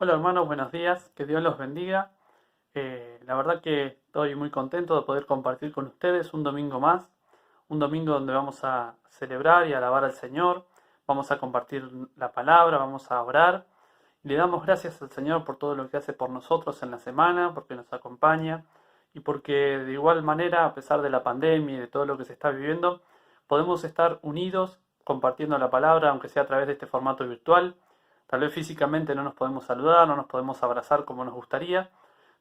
Hola hermanos, buenos días, que Dios los bendiga. La verdad que estoy muy contento de poder compartir con ustedes un domingo más, un domingo donde vamos a celebrar y alabar al Señor, vamos a compartir la palabra, vamos a orar. Le damos gracias al Señor por todo lo que hace por nosotros en la semana, porque nos acompaña y porque de igual manera, a pesar de la pandemia y de todo lo que se está viviendo, podemos estar unidos compartiendo la palabra, aunque sea a través de este formato virtual. Tal vez físicamente no nos podemos saludar, no nos podemos abrazar como nos gustaría,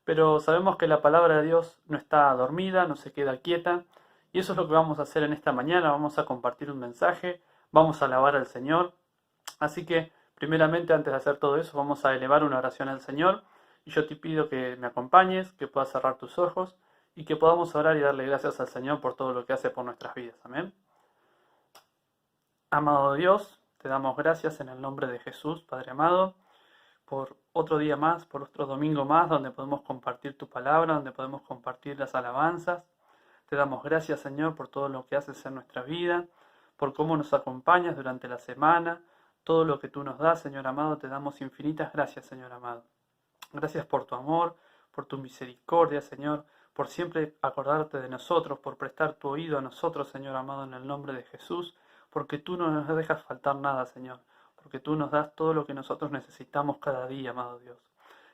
pero sabemos que la palabra de Dios no está dormida, no se queda quieta, y eso es lo que vamos a hacer en esta mañana. Vamos a compartir un mensaje, vamos a alabar al Señor. Así que, primeramente, antes de hacer todo eso, vamos a elevar una oración al Señor, y yo te pido que me acompañes, que puedas cerrar tus ojos, y que podamos orar y darle gracias al Señor por todo lo que hace por nuestras vidas. Amén. Amado Dios, te damos gracias en el nombre de Jesús, Padre amado, por otro día más, por otro domingo más, donde podemos compartir tu palabra, donde podemos compartir las alabanzas. Te damos gracias, Señor, por todo lo que haces en nuestra vida, por cómo nos acompañas durante la semana, todo lo que tú nos das, Señor amado. Te damos infinitas gracias, Señor amado. Gracias por tu amor, por tu misericordia, Señor, por siempre acordarte de nosotros, por prestar tu oído a nosotros, Señor amado, en el nombre de Jesús, porque tú no nos dejas faltar nada, Señor, porque tú nos das todo lo que nosotros necesitamos cada día, amado Dios.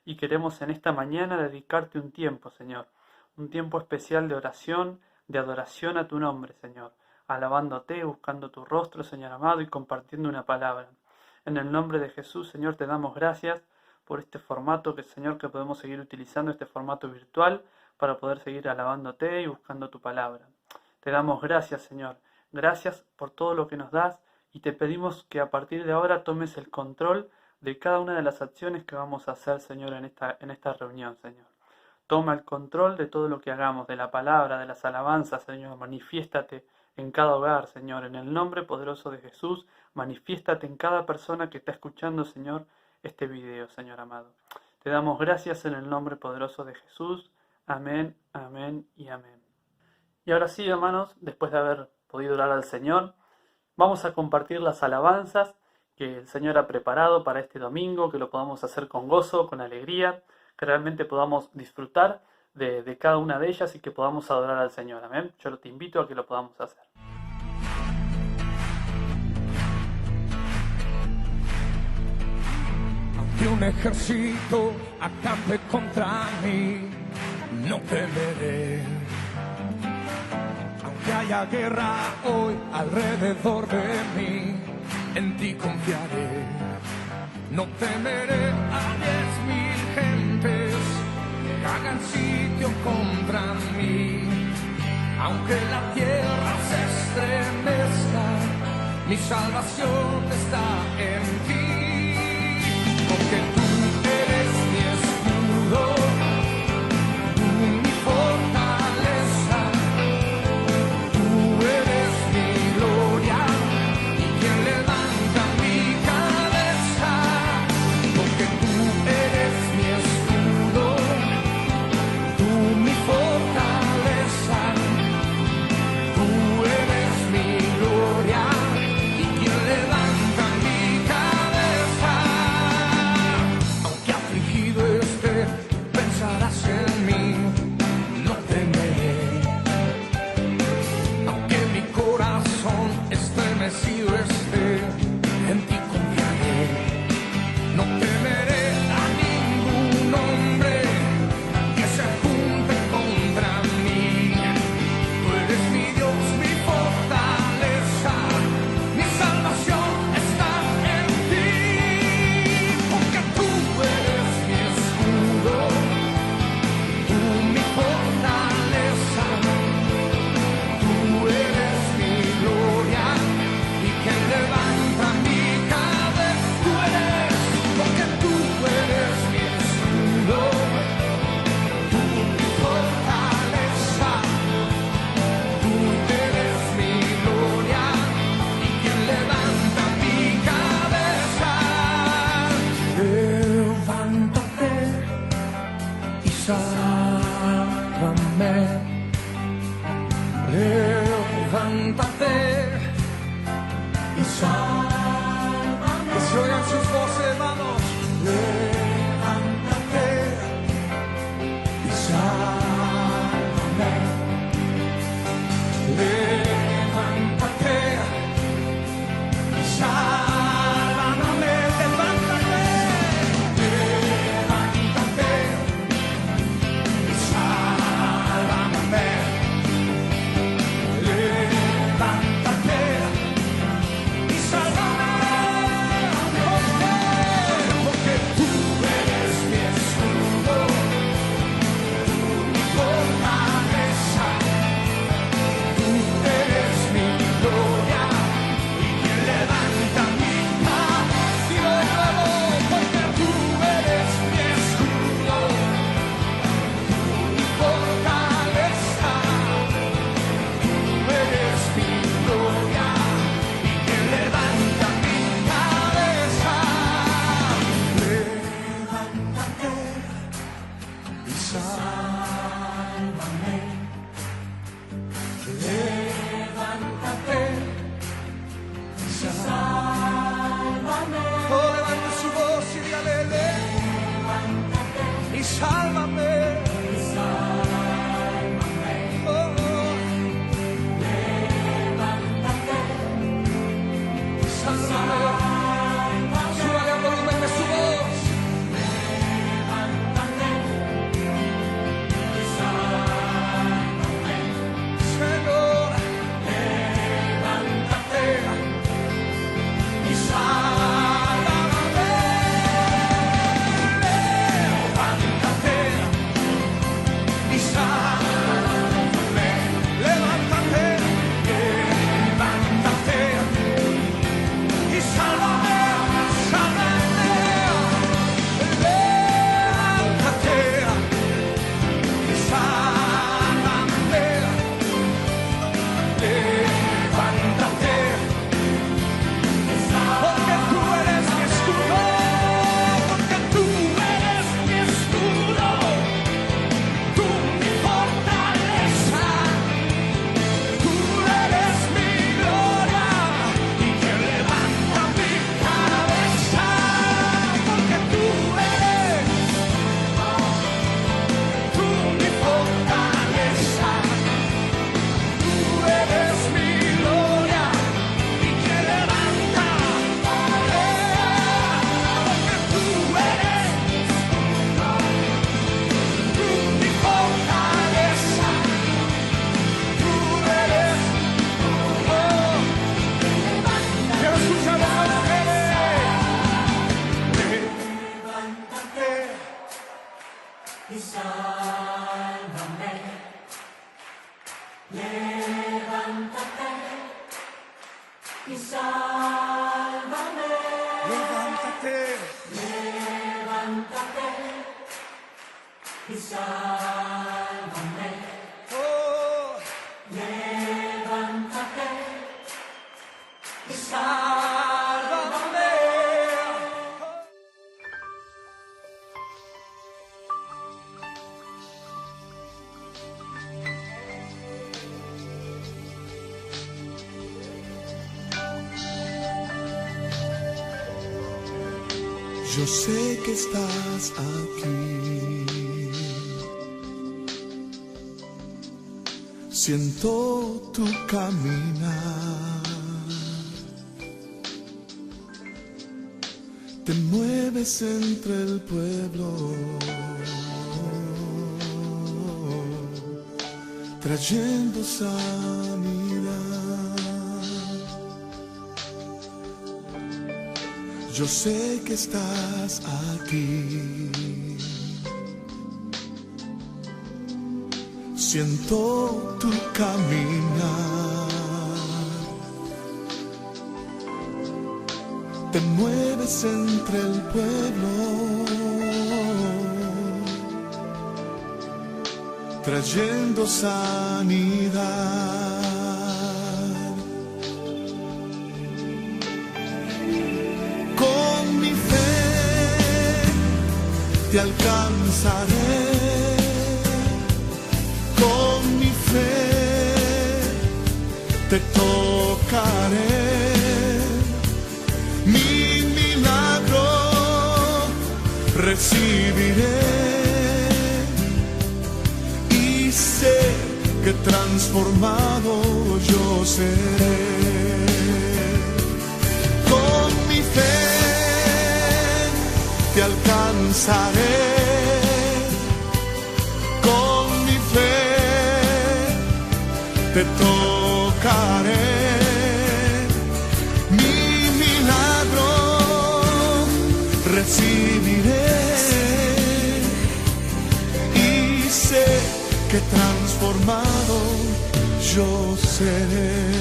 Y queremos en esta mañana dedicarte un tiempo, Señor, un tiempo especial de oración, de adoración a tu nombre, Señor, alabándote, buscando tu rostro, Señor amado, y compartiendo una palabra. En el nombre de Jesús, Señor, te damos gracias por este formato, Señor, que podemos seguir utilizando, este formato virtual, para poder seguir alabándote y buscando tu palabra. Te damos gracias, Señor. Gracias por todo lo que nos das y te pedimos que a partir de ahora tomes el control de cada una de las acciones que vamos a hacer, Señor, en esta reunión, Señor. Toma el control de todo lo que hagamos, de la palabra, de las alabanzas, Señor. Manifiéstate en cada hogar, Señor. En el nombre poderoso de Jesús, manifiéstate en cada persona que está escuchando, Señor, este video, Señor amado. Te damos gracias en el nombre poderoso de Jesús. Amén, amén y amén. Y ahora sí, hermanos, después de haber podido orar al Señor, vamos a compartir las alabanzas que el Señor ha preparado para este domingo, que lo podamos hacer con gozo, con alegría, que realmente podamos disfrutar de cada una de ellas y que podamos adorar al Señor. Amén. Yo te invito a que lo podamos hacer. Aunque un ejército acampe contra mí, no temeré. Aunque haya guerra hoy alrededor de mí, en ti confiaré. No temeré a 10,000 gentes que hagan sitio contra mí. Aunque la tierra se estremezca, mi salvación está en ti. Porque tú eres mi escudo, tú mi fortaleza, tú eres mi gloria y quien levanta mi cabeza. Porque tú eres mi escudo, tú mi fortaleza, tú eres mi gloria y quien levanta mi cabeza. sálvame. Oh, sálvame. Súbale al volumen de su voz. Señor, levántate y sálvame. Levántate y sálvame. Levántate, levántate y sálvame, sálvame. Levántate y sálvame. Levántate, porque tú eres mi escudo, porque tú eres mi escudo, tú mi fortaleza, tú eres mi gloria y quien levanta mi cabeza, porque tú eres mi fortaleza. Tú eres mi gloria y que levanta, porque tú eres mi fortaleza. Tú eres, quiero escuchar a ustedes. Levántate y sálvame. Levántate y sálvame. Levántate, levántate y sálvame. Oh, levántate y sálvame. Yo sé que estás aquí, siento tu caminar, te mueves entre el pueblo, trayendo sanidad. Yo sé que estás aquí, siento tu caminar, te mueves entre el pueblo, trayendo sanidad. Te alcanzaré, con mi fe te tocaré, mi milagro recibiré y sé que transformado yo seré. Con mi fe te alcanzaré, con mi fe te tocaré, mi milagro recibiré y sé que transformado yo seré.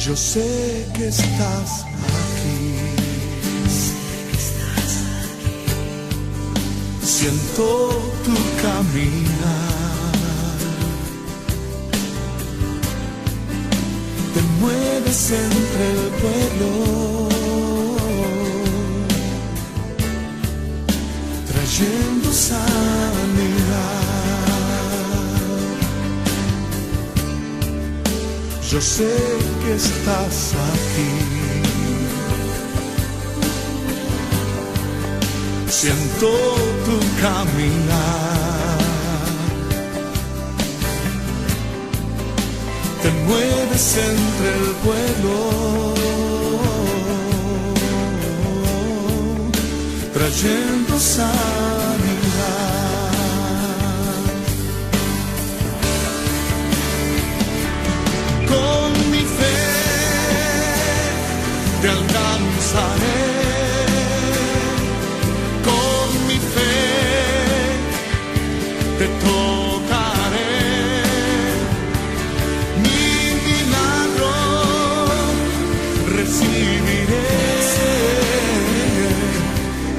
Yo sé que estás aquí, siento tu caminar, te mueves entre el pueblo, trayendo sanidad. yo sé que estás aquí. Siento tu caminar, te mueves entre el vuelo, trayendo sanidad. Con mi fe te alcanzaré, con mi fe te tocaré, mi milagro recibiré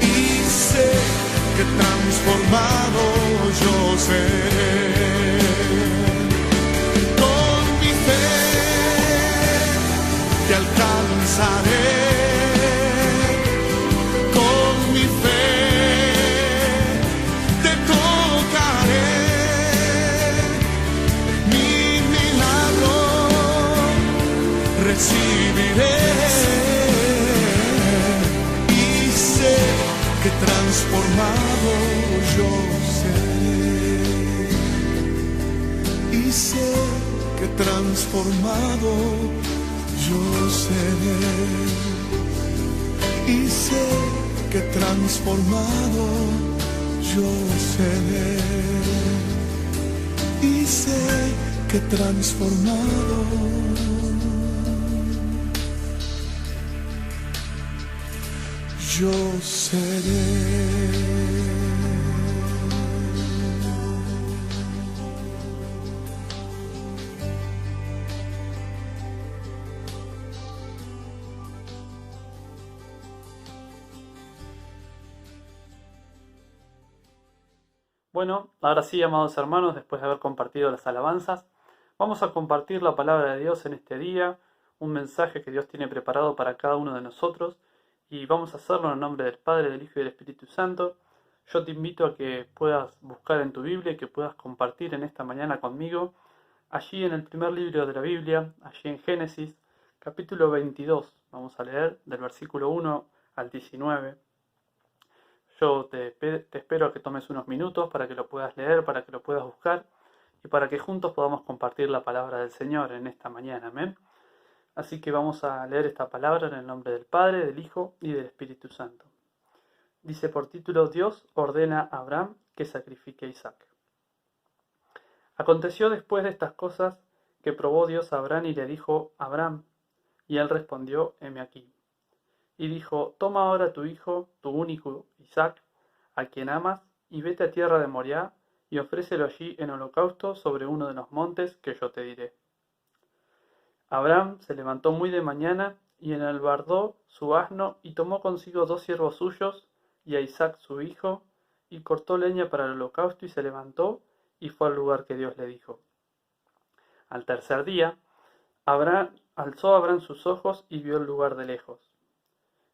y sé que transformado yo seré. Con mi fe te alcanzaré, con mi fe te tocaré, mi milagro recibiré y sé que transformado yo seré, y sé que transformado yo seré, y sé que transformado yo seré, y sé que transformado yo seré. Bueno, ahora sí, amados hermanos, después de haber compartido las alabanzas, vamos a compartir la palabra de Dios en este día, un mensaje que Dios tiene preparado para cada uno de nosotros, y vamos a hacerlo en el nombre del Padre, del Hijo y del Espíritu Santo. Yo te invito a que puedas buscar en tu Biblia y que puedas compartir en esta mañana conmigo, allí en el primer libro de la Biblia, allí en Génesis, capítulo 22. Vamos a leer del versículo 1 al 19. Yo te espero a que tomes unos minutos para que lo puedas leer, para que lo puedas buscar y para que juntos podamos compartir la palabra del Señor en esta mañana. Amén. Así que vamos a leer esta palabra en el nombre del Padre, del Hijo y del Espíritu Santo. Dice por título: Dios ordena a Abraham que sacrifique a Isaac. Aconteció después de estas cosas que probó Dios a Abraham y le dijo: Abraham. Y él respondió: heme aquí. Y dijo: toma ahora tu hijo, tu único Isaac, a quien amas, y vete a tierra de Moriah, y ofrécelo allí en holocausto sobre uno de los montes que yo te diré. Abraham se levantó muy de mañana, y enalbardó su asno, y tomó consigo 2 siervos suyos, y a Isaac su hijo, y cortó leña para el holocausto, y se levantó, y fue al lugar que Dios le dijo. Al tercer día, alzó Abraham sus ojos, y vio el lugar de lejos.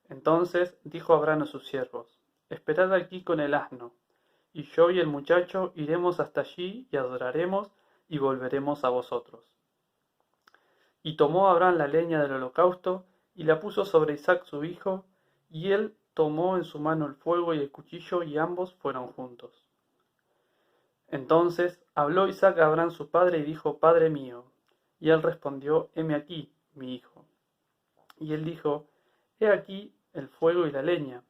Entonces dijo Abraham a sus siervos: esperad aquí con el asno, y yo y el muchacho iremos hasta allí y adoraremos y volveremos a vosotros. Y tomó Abraham la leña del holocausto y la puso sobre Isaac su hijo, y él tomó en su mano el fuego y el cuchillo, y ambos fueron juntos. Entonces habló Isaac a Abraham su padre y dijo: Padre mío. Y él respondió: heme aquí, mi hijo. Y él dijo: he aquí el fuego y la leña,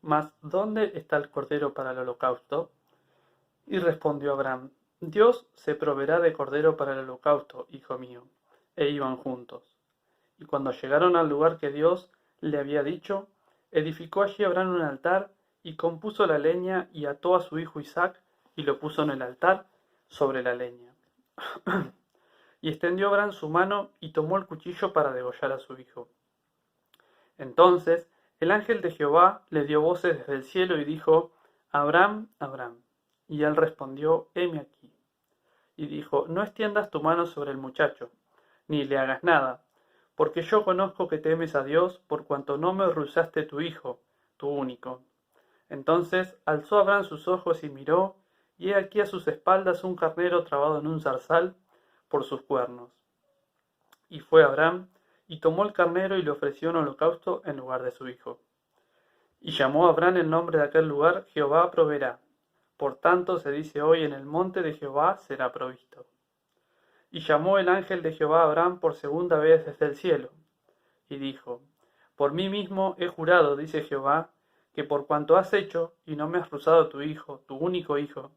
mas ¿dónde está el cordero para el holocausto? Y respondió Abraham: Dios se proveerá de cordero para el holocausto, hijo mío. E iban juntos. Y cuando llegaron al lugar que Dios le había dicho, edificó allí Abraham un altar, y compuso la leña, y ató a su hijo Isaac, y lo puso en el altar sobre la leña. Y extendió Abraham su mano, y tomó el cuchillo para degollar a su hijo. Entonces el ángel de Jehová le dio voces desde el cielo y dijo: Abraham, Abraham. Y él respondió: heme aquí. Y dijo: no extiendas tu mano sobre el muchacho, ni le hagas nada, porque yo conozco que temes a Dios, por cuanto no me rehusaste tu hijo, tu único. Entonces alzó Abraham sus ojos y miró, y he aquí a sus espaldas un carnero trabado en un zarzal por sus cuernos. y fue Abraham, y tomó el carnero y le ofreció en holocausto en lugar de su hijo. Y llamó a Abraham el nombre de aquel lugar, Jehová proveerá. Por tanto se dice hoy, en el monte de Jehová será provisto. Y llamó el ángel de Jehová a Abraham por segunda vez desde el cielo, y dijo, por mí mismo he jurado, dice Jehová, que por cuanto has hecho, y no me has rehusado tu hijo, tu único hijo,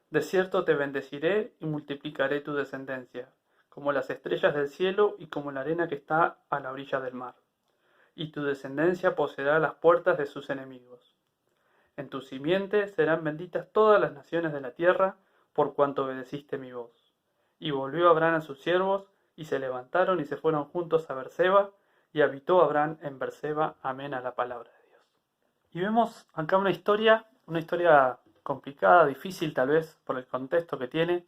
de cierto te bendeciré y multiplicaré tu descendencia, como las estrellas del cielo y como la arena que está a la orilla del mar. Y tu descendencia poseerá las puertas de sus enemigos. En tu simiente serán benditas todas las naciones de la tierra, por cuanto obedeciste mi voz. Y volvió Abraham a sus siervos, y se levantaron y se fueron juntos a Berseba, y habitó Abraham en Berseba. Amén a la palabra de Dios. Y vemos acá una historia complicada, difícil tal vez por el contexto que tiene,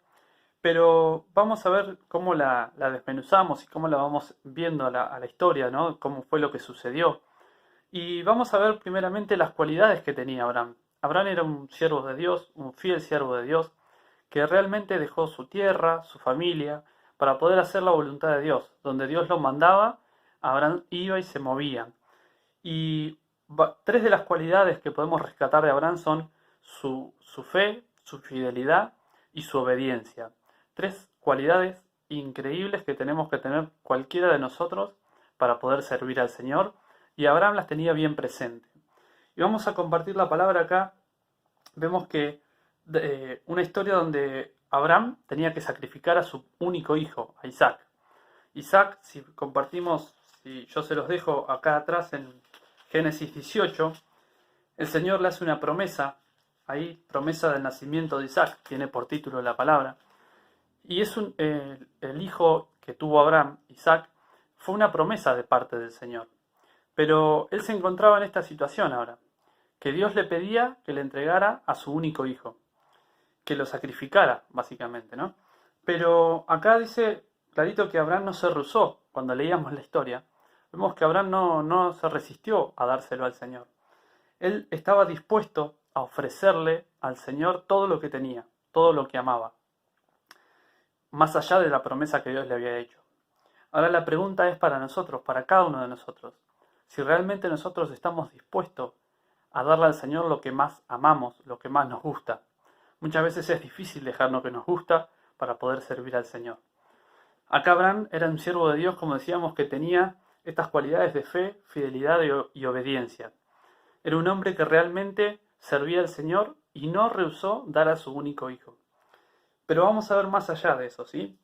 pero vamos a ver cómo la desmenuzamos y cómo la vamos viendo a la historia, ¿no? Cómo fue lo que sucedió. Y vamos a ver primeramente las cualidades que tenía Abraham. Abraham era un siervo de Dios, un fiel siervo de Dios, que realmente dejó su tierra, su familia, para poder hacer la voluntad de Dios. Donde Dios lo mandaba, Abraham iba y se movía. Y tres de las cualidades que podemos rescatar de Abraham son su fe, su fidelidad y su obediencia. Tres cualidades increíbles que tenemos que tener cualquiera de nosotros para poder servir al Señor, y Abraham las tenía bien presentes. Y vamos a compartir la palabra acá. Vemos que una historia donde Abraham tenía que sacrificar a su único hijo, a Isaac. Isaac, si yo se los dejo acá atrás en Génesis 18, el Señor le hace una promesa, ahí promesa del nacimiento de Isaac, tiene por título la palabra, y es el hijo que tuvo Abraham, Isaac, fue una promesa de parte del Señor. Pero él se encontraba en esta situación ahora, que Dios le pedía que le entregara a su único hijo, que lo sacrificara, básicamente, ¿no? Pero acá dice clarito que Abraham no se rehusó. Cuando leíamos la historia, vemos que Abraham no se resistió a dárselo al Señor. Él estaba dispuesto a ofrecerle al Señor todo lo que tenía, todo lo que amaba, más allá de la promesa que Dios le había hecho. Ahora la pregunta es para nosotros, para cada uno de nosotros, si realmente nosotros estamos dispuestos a darle al Señor lo que más amamos, lo que más nos gusta. Muchas veces es difícil dejar lo que nos gusta para poder servir al Señor. Acá Abraham era un siervo de Dios, como decíamos, que tenía estas cualidades de fe, fidelidad y obediencia. Era un hombre que realmente servía al Señor y no rehusó dar a su único hijo. Pero vamos a ver más allá de eso, ¿sí?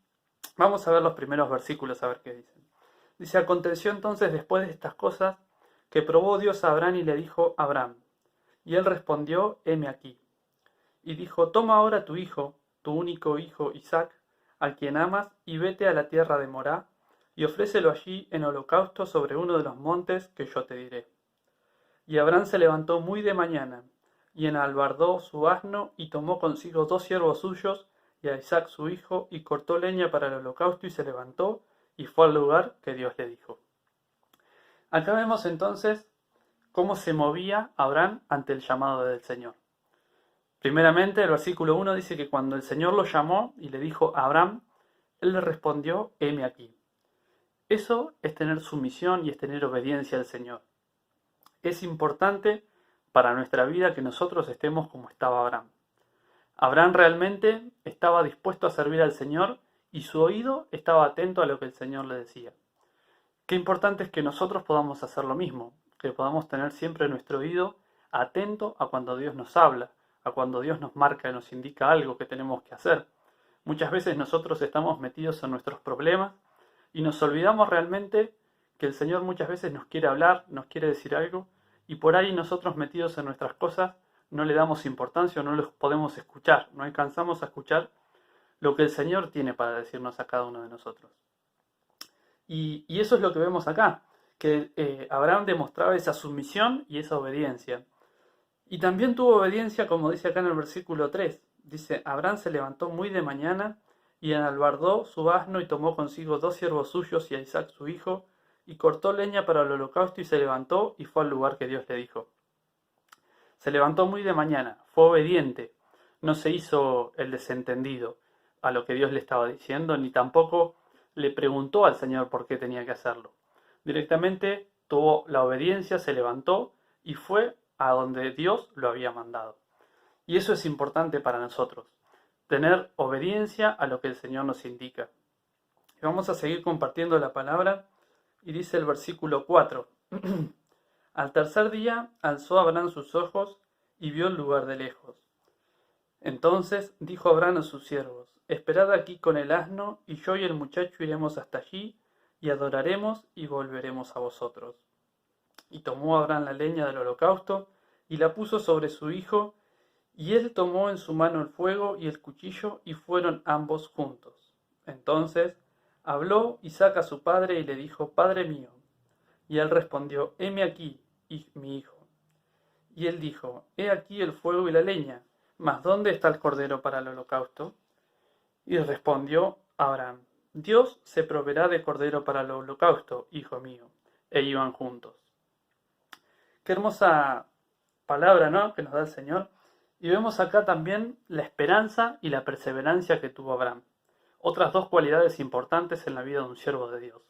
Vamos a ver los primeros versículos a ver qué dicen. Dice, aconteció entonces después de estas cosas que probó Dios a Abraham y le dijo, Abraham. Y él respondió, heme aquí. Y dijo, toma ahora tu hijo, tu único hijo Isaac, al quien amas, y vete a la tierra de Morá, y ofrécelo allí en holocausto sobre uno de los montes que yo te diré. Y Abraham se levantó muy de mañana, y enalbardó su asno, y tomó consigo 2 siervos suyos, y a Isaac su hijo, y cortó leña para el holocausto, y se levantó, y fue al lugar que Dios le dijo. Acá vemos entonces cómo se movía Abraham ante el llamado del Señor. Primeramente, el versículo 1 dice que cuando el Señor lo llamó y le dijo a Abraham, él le respondió, heme aquí. Eso es tener sumisión y es tener obediencia al Señor. Es importante para nuestra vida que nosotros estemos como estaba Abraham. Abraham realmente estaba dispuesto a servir al Señor y su oído estaba atento a lo que el Señor le decía. Qué importante es que nosotros podamos hacer lo mismo, que podamos tener siempre nuestro oído atento a cuando Dios nos habla, a cuando Dios nos marca y nos indica algo que tenemos que hacer. Muchas veces nosotros estamos metidos en nuestros problemas y nos olvidamos realmente que el Señor muchas veces nos quiere hablar, nos quiere decir algo, y por ahí nosotros metidos en nuestras cosas no le damos importancia o no los podemos escuchar, no alcanzamos a escuchar lo que el Señor tiene para decirnos a cada uno de nosotros. Y eso es lo que vemos acá, que Abraham demostraba esa sumisión y esa obediencia. Y también tuvo obediencia, como dice acá en el versículo 3. Dice, Abraham se levantó muy de mañana y enalbardó su asno y tomó consigo 2 siervos suyos y a Isaac su hijo, y cortó leña para el holocausto y se levantó y fue al lugar que Dios le dijo. Se levantó muy de mañana, fue obediente, no se hizo el desentendido a lo que Dios le estaba diciendo, ni tampoco le preguntó al Señor por qué tenía que hacerlo. Directamente tuvo la obediencia, se levantó y fue a donde Dios lo había mandado. Y eso es importante para nosotros, tener obediencia a lo que el Señor nos indica. Y vamos a seguir compartiendo la palabra y dice el versículo 4. Al tercer día alzó Abraham sus ojos y vio el lugar de lejos. Entonces dijo Abraham a sus siervos: Esperad aquí con el asno, y yo y el muchacho iremos hasta allí, y adoraremos y volveremos a vosotros. Y tomó Abraham la leña del holocausto, y la puso sobre su hijo, y él tomó en su mano el fuego y el cuchillo, y fueron ambos juntos. Entonces habló Isaac a su padre, y le dijo: Padre mío. Y él respondió: Heme aquí, mi hijo. Y él dijo: He aquí el fuego y la leña, mas ¿dónde está el cordero para el holocausto? Y respondió Abraham: Dios se proveerá de cordero para el holocausto, hijo mío. E iban juntos. Qué hermosa palabra, ¿no?, que nos da el Señor. Y vemos acá también la esperanza y la perseverancia que tuvo Abraham. Otras dos cualidades importantes en la vida de un siervo de Dios.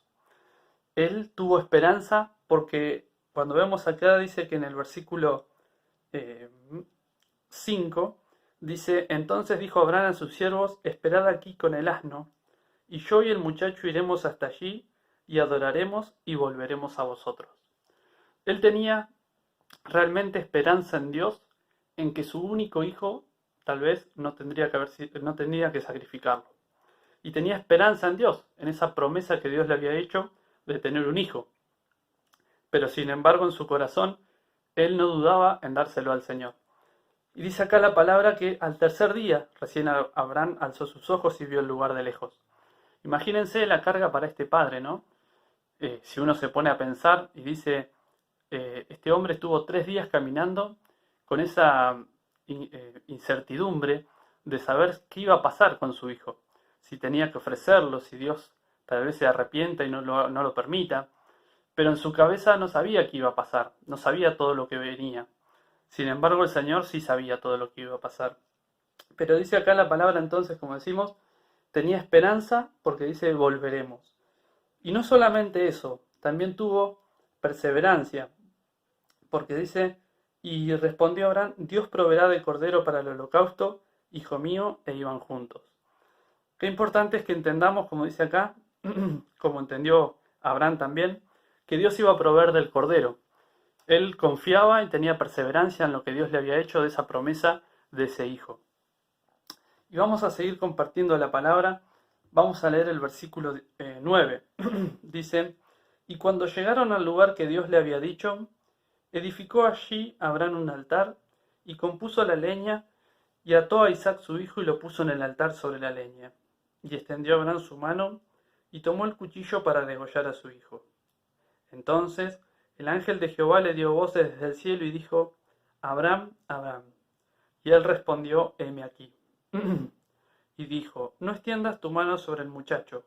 Él tuvo esperanza porque cuando vemos acá dice que en el versículo 5 dice: Entonces dijo Abraham a sus siervos: Esperad aquí con el asno, y yo y el muchacho iremos hasta allí, y adoraremos y volveremos a vosotros. Él tenía realmente esperanza en Dios, en que su único hijo tal vez no tendría que sacrificarlo. Y tenía esperanza en Dios, en esa promesa que Dios le había hecho de tener un hijo. Pero sin embargo en su corazón él no dudaba en dárselo al Señor. Y dice acá la palabra que al tercer día recién Abraham alzó sus ojos y vio el lugar de lejos. Imagínense la carga para este padre, ¿no? Si uno se pone a pensar y dice, este hombre estuvo 3 días caminando con esa incertidumbre de saber qué iba a pasar con su hijo. Si tenía que ofrecerlo, si Dios tal vez se arrepienta y no lo permita. Pero en su cabeza no sabía qué iba a pasar, no sabía todo lo que venía. Sin embargo, el Señor sí sabía todo lo que iba a pasar. Pero dice acá la palabra entonces, como decimos, tenía esperanza porque dice volveremos. Y no solamente eso, también tuvo perseverancia, porque dice: y respondió Abraham: Dios proveerá de cordero para el holocausto, hijo mío, e iban juntos. Qué importante es que entendamos, como dice acá, como entendió Abraham también, que Dios iba a proveer del cordero. Él confiaba y tenía perseverancia en lo que Dios le había hecho de esa promesa de ese hijo. Y vamos a seguir compartiendo la palabra. Vamos a leer el versículo 9. Dice: y cuando llegaron al lugar que Dios le había dicho, edificó allí Abraham un altar, y compuso la leña, y ató a Isaac su hijo, y lo puso en el altar sobre la leña. Y extendió Abraham su mano, y tomó el cuchillo para degollar a su hijo. Entonces el ángel de Jehová le dio voces desde el cielo y dijo: Abraham, Abraham. Y él respondió: heme aquí. Y dijo: no extiendas tu mano sobre el muchacho,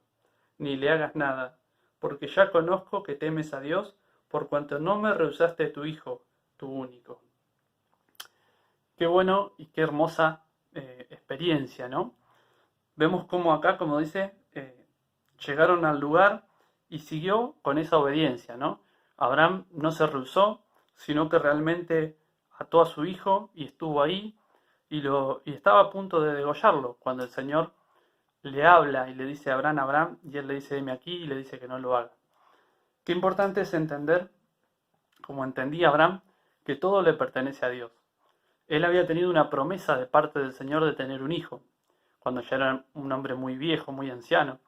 ni le hagas nada, porque ya conozco que temes a Dios, por cuanto no me rehusaste tu hijo, tu único. Qué bueno y qué hermosa experiencia, ¿no? Vemos cómo acá, como dice, llegaron al lugar y siguió con esa obediencia, ¿no? Abraham no se rehusó, sino que realmente ató a su hijo y estuvo ahí y estaba a punto de degollarlo cuando el Señor le habla y le dice: Abraham, Abraham, y él le dice: heme aquí, y le dice que no lo haga. Qué importante es entender, como entendía Abraham, que todo le pertenece a Dios. Él había tenido una promesa de parte del Señor de tener un hijo, cuando ya era un hombre muy viejo, muy anciano.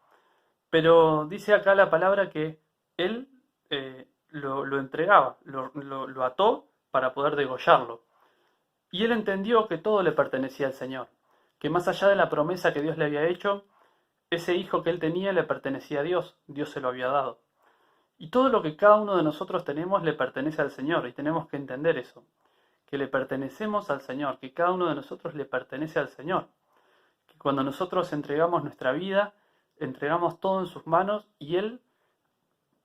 Pero dice acá la palabra que él lo entregaba, lo ató para poder degollarlo. Y él entendió que todo le pertenecía al Señor, que más allá de la promesa que Dios le había hecho, ese hijo que él tenía le pertenecía a Dios, Dios se lo había dado. Y todo lo que cada uno de nosotros tenemos le pertenece al Señor, y tenemos que entender eso, que le pertenecemos al Señor, que cada uno de nosotros le pertenece al Señor, que cuando nosotros entregamos nuestra vida, entregamos todo en sus manos y Él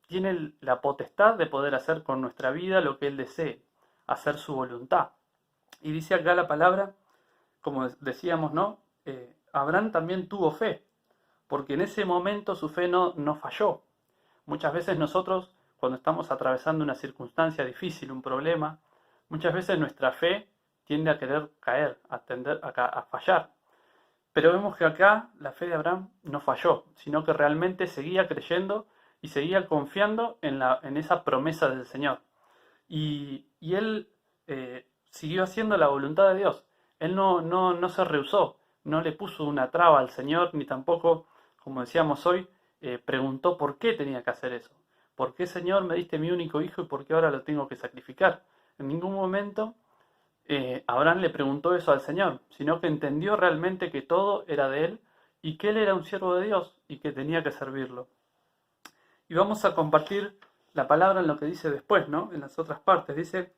tiene la potestad de poder hacer con nuestra vida lo que Él desee, hacer su voluntad. Y dice acá la palabra, como decíamos, ¿no? Abraham también tuvo fe, porque en ese momento su fe no falló. Muchas veces nosotros, cuando estamos atravesando una circunstancia difícil, un problema, muchas veces nuestra fe tiende a querer caer, a tender a fallar. Pero vemos que acá la fe de Abraham no falló, sino que realmente seguía creyendo y seguía confiando en esa promesa del Señor. Y él siguió haciendo la voluntad de Dios. Él no se rehusó, no le puso una traba al Señor, ni tampoco, como decíamos hoy, preguntó por qué tenía que hacer eso. ¿Por qué, Señor, me diste mi único hijo y por qué ahora lo tengo que sacrificar? En ningún momento Abraham le preguntó eso al Señor, sino que entendió realmente que todo era de él y que él era un siervo de Dios y que tenía que servirlo. Y vamos a compartir la palabra en lo que dice después, ¿no? En las otras partes. Dice,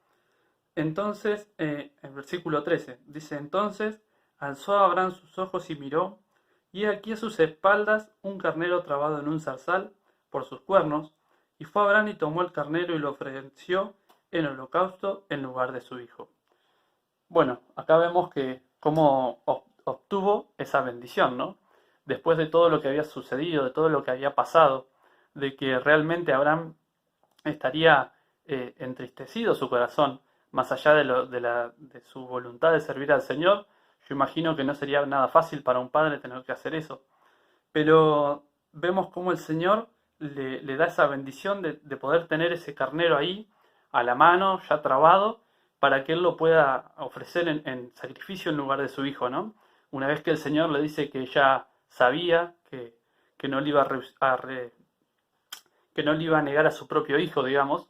entonces, en versículo 13, dice, entonces alzó Abraham sus ojos y miró, y he aquí a sus espaldas un carnero trabado en un zarzal por sus cuernos, y fue Abraham y tomó el carnero y lo ofreció en holocausto en lugar de su hijo. Bueno, acá vemos que cómo obtuvo esa bendición, ¿no? Después de todo lo que había sucedido, de todo lo que había pasado, de que realmente Abraham estaría entristecido su corazón, más allá de su voluntad de servir al Señor. Yo imagino que no sería nada fácil para un padre tener que hacer eso. Pero vemos cómo el Señor le da esa bendición de poder tener ese carnero ahí, a la mano, ya trabado, para que él lo pueda ofrecer en sacrificio en lugar de su hijo, ¿no? Una vez que el Señor le dice que ya sabía que no le iba que no le iba a negar a su propio hijo, digamos,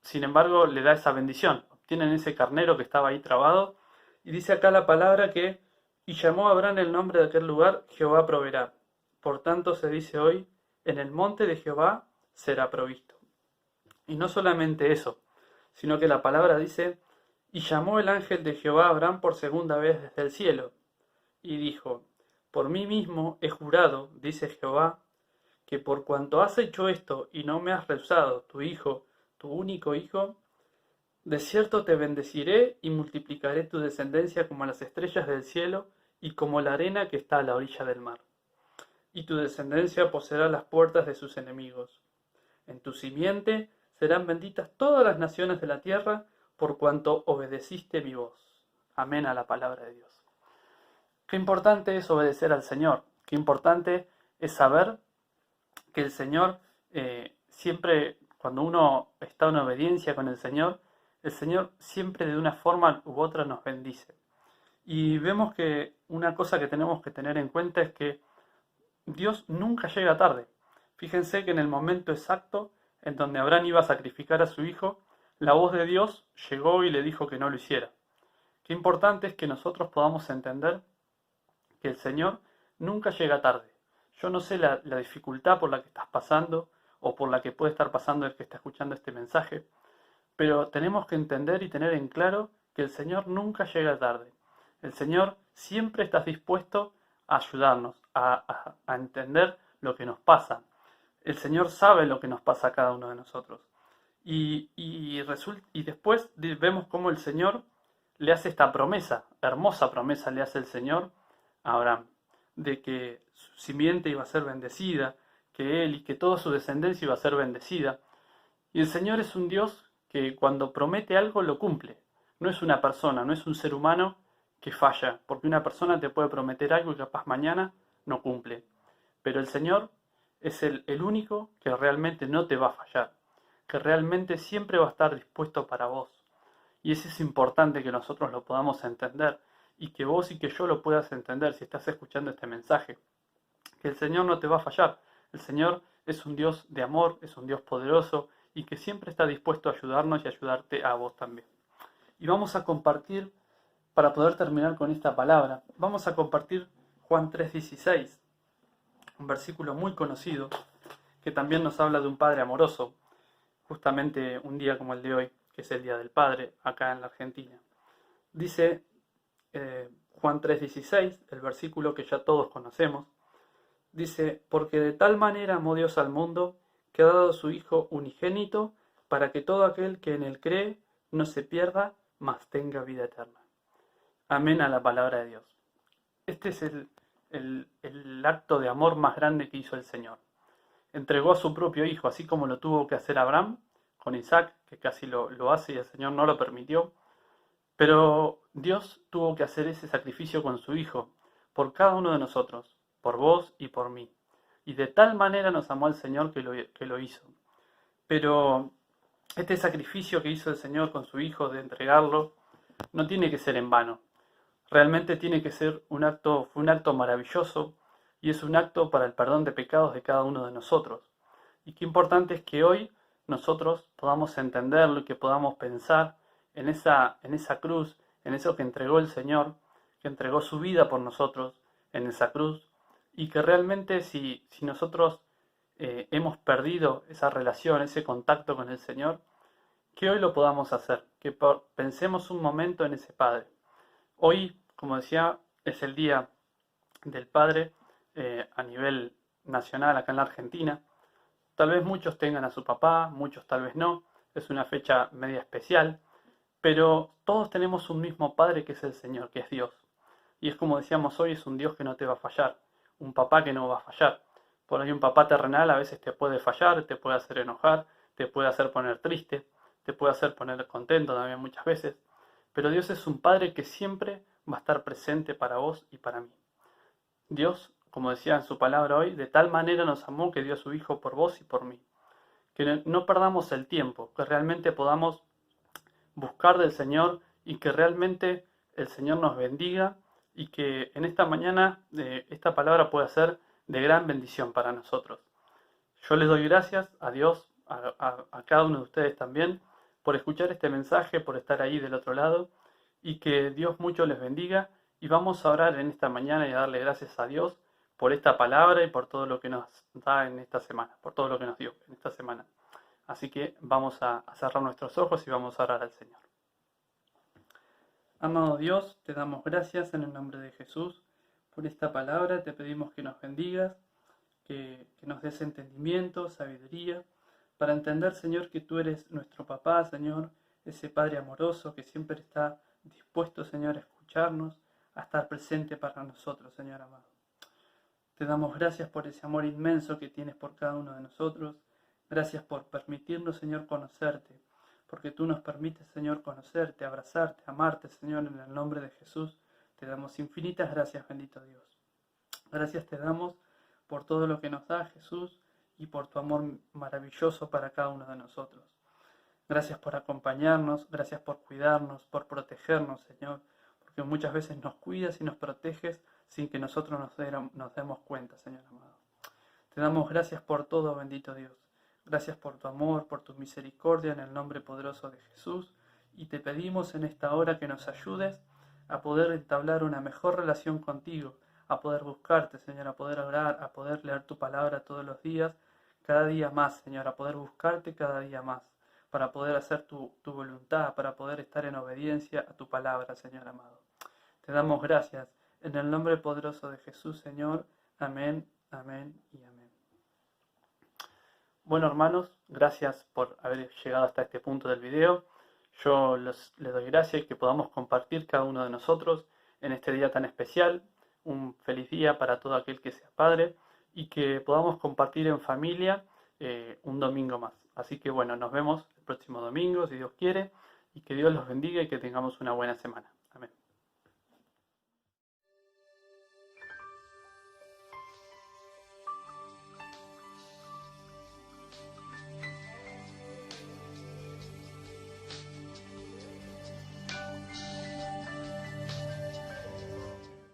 sin embargo le da esa bendición. Obtienen ese carnero que estaba ahí trabado, y dice acá la palabra que, y llamó a Abraham el nombre de aquel lugar, Jehová proveerá. Por tanto se dice hoy, en el monte de Jehová será provisto. Y no solamente eso, sino que la palabra dice, y llamó el ángel de Jehová a Abraham por segunda vez desde el cielo, y dijo, por mí mismo he jurado, dice Jehová, que por cuanto has hecho esto y no me has rehusado tu hijo, tu único hijo, de cierto te bendeciré y multiplicaré tu descendencia como las estrellas del cielo y como la arena que está a la orilla del mar. Y tu descendencia poseerá las puertas de sus enemigos. En tu simiente serán benditas todas las naciones de la tierra, por cuanto obedeciste mi voz. Amén a la palabra de Dios. Qué importante es obedecer al Señor. Qué importante es saber que el Señor siempre, cuando uno está en obediencia con el Señor siempre de una forma u otra nos bendice. Y vemos que una cosa que tenemos que tener en cuenta es que Dios nunca llega tarde. Fíjense que en el momento exacto en donde Abraham iba a sacrificar a su hijo, la voz de Dios llegó y le dijo que no lo hiciera. Qué importante es que nosotros podamos entender que el Señor nunca llega tarde. Yo no sé la dificultad por la que estás pasando o por la que puede estar pasando el que está escuchando este mensaje, pero tenemos que entender y tener en claro que el Señor nunca llega tarde. El Señor siempre está dispuesto a ayudarnos, a entender lo que nos pasa. El Señor sabe lo que nos pasa a cada uno de nosotros. Y después vemos cómo el Señor le hace esta promesa, hermosa promesa le hace el Señor a Abraham, de que su simiente iba a ser bendecida, que él y que toda su descendencia iba a ser bendecida. Y el Señor es un Dios que cuando promete algo lo cumple. No es una persona, no es un ser humano que falla, porque una persona te puede prometer algo y capaz mañana no cumple. Pero el Señor es el único que realmente no te va a fallar, que realmente siempre va a estar dispuesto para vos. Y eso es importante que nosotros lo podamos entender, y que vos y que yo lo puedas entender si estás escuchando este mensaje. Que el Señor no te va a fallar. El Señor es un Dios de amor, es un Dios poderoso, y que siempre está dispuesto a ayudarnos y ayudarte a vos también. Y vamos a compartir, para poder terminar con esta palabra, vamos a compartir Juan 3:16, un versículo muy conocido, que también nos habla de un Padre amoroso, justamente un día como el de hoy, que es el Día del Padre, acá en la Argentina. Dice Juan 3:16, el versículo que ya todos conocemos, dice, porque de tal manera amó Dios al mundo, que ha dado a su Hijo unigénito, para que todo aquel que en él cree no se pierda, mas tenga vida eterna. Amén a la palabra de Dios. Este es el acto de amor más grande que hizo el Señor. Entregó a su propio hijo, así como lo tuvo que hacer Abraham con Isaac, que casi lo hace y el Señor no lo permitió. Pero Dios tuvo que hacer ese sacrificio con su hijo, por cada uno de nosotros, por vos y por mí. Y de tal manera nos amó el Señor que lo hizo. Pero este sacrificio que hizo el Señor con su hijo de entregarlo, no tiene que ser en vano. Realmente tiene que ser fue un acto maravilloso y es un acto para el perdón de pecados de cada uno de nosotros. Y qué importante es que hoy nosotros podamos entenderlo y que podamos pensar en esa cruz, en eso que entregó el Señor, que entregó su vida por nosotros en esa cruz, y que realmente si nosotros hemos perdido esa relación, ese contacto con el Señor, que hoy lo podamos hacer, que pensemos un momento en ese Padre. Hoy, como decía, es el Día del Padre a nivel nacional acá en la Argentina. Tal vez muchos tengan a su papá, muchos tal vez no. Es una fecha media especial, pero todos tenemos un mismo Padre que es el Señor, que es Dios. Y es como decíamos hoy, es un Dios que no te va a fallar, un papá que no va a fallar. Por ahí un papá terrenal a veces te puede fallar, te puede hacer enojar, te puede hacer poner triste, te puede hacer poner contento también muchas veces. Pero Dios es un Padre que siempre va a estar presente para vos y para mí. Dios, como decía en su palabra hoy, de tal manera nos amó que dio a su Hijo por vos y por mí. Que no perdamos el tiempo, que realmente podamos buscar del Señor y que realmente el Señor nos bendiga y que en esta mañana esta palabra pueda ser de gran bendición para nosotros. Yo les doy gracias a Dios, a cada uno de ustedes también, por escuchar este mensaje, por estar ahí del otro lado, y que Dios mucho les bendiga. Y vamos a orar en esta mañana y a darle gracias a Dios por esta palabra y por todo lo que nos da en esta semana, por todo lo que nos dio en esta semana. Así que vamos a cerrar nuestros ojos y vamos a orar al Señor. Amado Dios, te damos gracias en el nombre de Jesús por esta palabra. Te pedimos que nos bendigas, que nos des entendimiento, sabiduría, para entender, Señor, que tú eres nuestro papá, Señor, ese Padre amoroso que siempre está dispuesto, Señor, a escucharnos, a estar presente para nosotros, Señor amado. Te damos gracias por ese amor inmenso que tienes por cada uno de nosotros. Gracias por permitirnos, Señor, conocerte, porque tú nos permites, Señor, conocerte, abrazarte, amarte, Señor, en el nombre de Jesús. Te damos infinitas gracias, bendito Dios. Gracias te damos por todo lo que nos da Jesús y por tu amor maravilloso para cada uno de nosotros. Gracias por acompañarnos, gracias por cuidarnos, por protegernos, Señor, porque muchas veces nos cuidas y nos proteges sin que nosotros nos demos cuenta, Señor amado. Te damos gracias por todo, bendito Dios. Gracias por tu amor, por tu misericordia en el nombre poderoso de Jesús. Y te pedimos en esta hora que nos ayudes a poder entablar una mejor relación contigo, a poder buscarte, Señor, a poder orar, a poder leer tu palabra todos los días, cada día más, Señor, a poder buscarte cada día más, para poder hacer tu voluntad, para poder estar en obediencia a tu palabra, Señor amado. Te damos gracias en el nombre poderoso de Jesús, Señor. Amén, amén y amén. Bueno, hermanos, gracias por haber llegado hasta este punto del video. Yo les doy gracias y que podamos compartir cada uno de nosotros en este día tan especial. Un feliz día para todo aquel que sea padre y que podamos compartir en familia un domingo más. Así que bueno, nos vemos el próximo domingo, si Dios quiere, y que Dios los bendiga y que tengamos una buena semana.